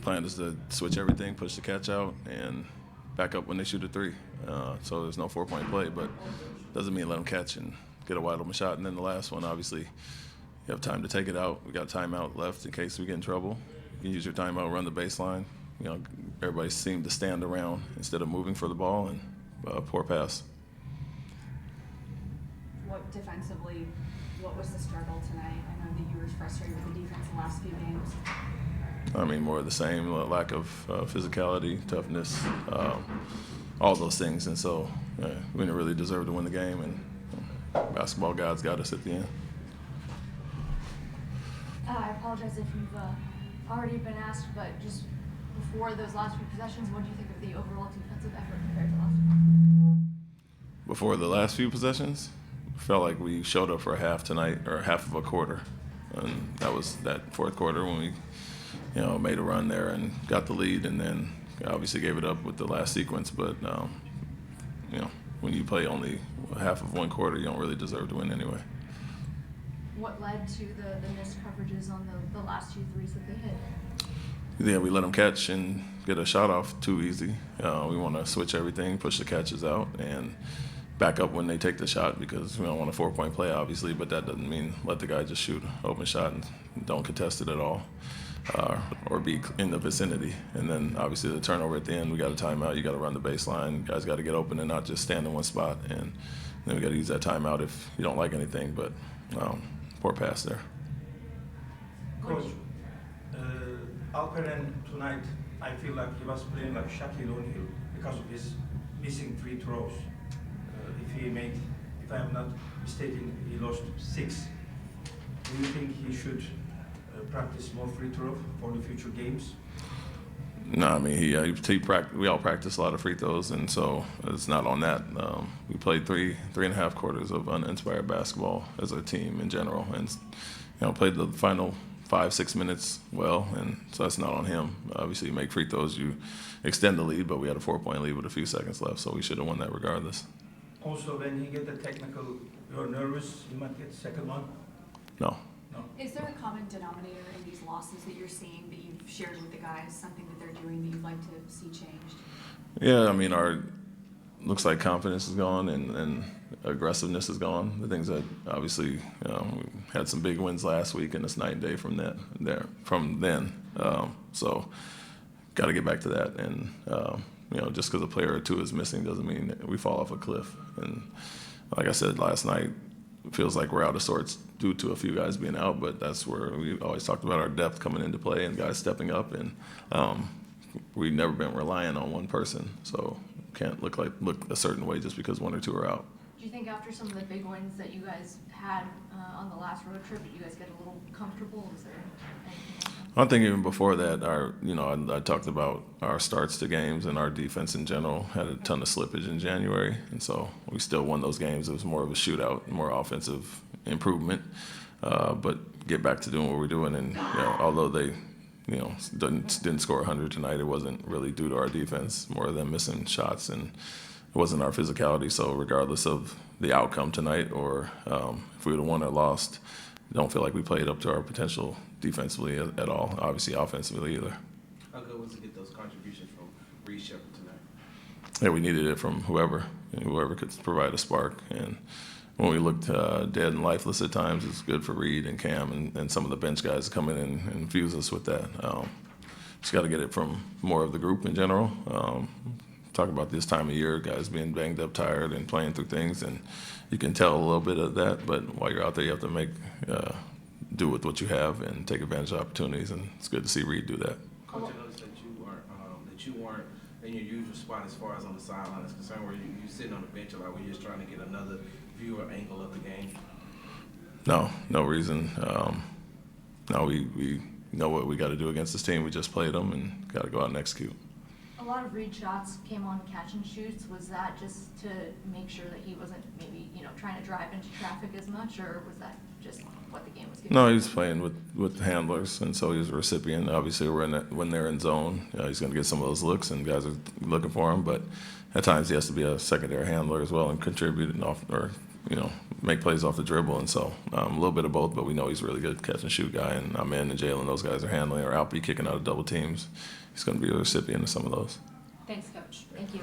plan is to switch everything, push the catch out, and back up when they shoot a three. So there's no 4-point play, but doesn't mean let them catch and get a wide open shot. And then the last one, obviously, you have time to take it out. We got a timeout left in case we get in trouble. You can use your timeout, run the baseline. Everybody seemed to stand around instead of moving for the ball, and poor pass. What defensively, what was the struggle tonight? I know that you were frustrated with the defense the last few games. I mean, more of the same, lack of physicality, toughness, all those things. And so we didn't really deserve to win the game, and basketball gods got us at the end. I apologize if you've already been asked, but just before those last few possessions, what do you think of the overall defensive effort compared to last week? Before the last few possessions, felt like we showed up for a half tonight, or half of a quarter. And that was that fourth quarter when we made a run there and got the lead, and then obviously gave it up with the last sequence. But, when you play only half of one quarter, you don't really deserve to win anyway. What led to the missed coverages on the last two threes that they hit? Yeah, we let them catch and get a shot off too easy. We want to switch everything, push the catches out, and back up when they take the shot, because we don't want a 4-point play, obviously, but that doesn't mean let the guy just shoot an open shot and don't contest it at all, or be in the vicinity. And then obviously the turnover at the end, we got a timeout. You got to run the baseline. Guys got to get open and not just stand in one spot. And then we got to use that timeout if you don't like anything. But poor pass there. Coach, Alperen tonight, I feel like he was playing like Shaquille O'Neal because of his missing free throws. If I am not mistaken, he lost 6. Do you think he should practice more free throw for the future games? No, I mean, we all practice a lot of free throws, and so it's not on that. We played three and a half quarters of uninspired basketball as a team in general, and played the final 5-6 minutes well, and so that's not on him. Obviously, you make free throws, you extend the lead, but we had a 4-point lead with a few seconds left, so we should have won that regardless. Also, when he get the technical, you're nervous, you might get the second one? No. Is there a common denominator in these losses that you're seeing that you've shared with the guys, something that they're doing that you'd like to see changed? Yeah, I mean, looks like confidence is gone and aggressiveness is gone. The things that obviously we had some big wins last week, and it's night and day from then. So got to get back to that. And just because a player or two is missing doesn't mean that we fall off a cliff. And like I said last night, it feels like we're out of sorts due to a few guys being out, but that's where we always talked about our depth coming into play and guys stepping up. And we've never been relying on one person, so can't look a certain way just because one or two are out. Do you think after some of the big wins that you guys had on the last road trip, that you guys get a little comfortable? Is there anything like that? I think even before that, I talked about our starts to games, and our defense in general had a ton of slippage in January, and so we still won those games. It was more of a shootout, more offensive improvement, but get back to doing what we're doing. And although they didn't score 100 tonight, it wasn't really due to our defense, more of them missing shots, and it wasn't our physicality. So regardless of the outcome tonight, or if we would have won or lost, I don't feel like we played up to our potential defensively at all, obviously offensively either. How good was to get those contributions from Reed Shepherd tonight? Yeah, we needed it from whoever could provide a spark. And when we looked dead and lifeless at times, it's good for Reed and Cam and some of the bench guys to come in and infuse us with that. Just got to get it from more of the group in general. Talk about this time of year, guys being banged up, tired, and playing through things, and you can tell a little bit of that. But while you're out there, you have to do with what you have and take advantage of opportunities, and it's good to see Reed do that. Coach, I noticed that you weren't in your usual spot as far as on the sideline is concerned, where you sitting on the bench a lot, where you're just trying to get another view or angle of the game. No reason. No, we know what we got to do against this team. We just played them and got to go out and execute. A lot of Reed shots came on catch and shoots. Was that just to make sure that he wasn't maybe trying to drive into traffic as much, or was that just what the game was giving? No, he was playing with handlers, and so he was a recipient. Obviously, when they're in zone, he's going to get some of those looks, and guys are looking for him. But at times, he has to be a secondary handler as well and contribute or make plays off the dribble. And so a little bit of both, but we know he's a really good catch and shoot guy. And Ime and Jalen, those guys are handling, or Alperen kicking out of double teams. He's going to be a recipient of some of those. Thanks, Coach. Thank you.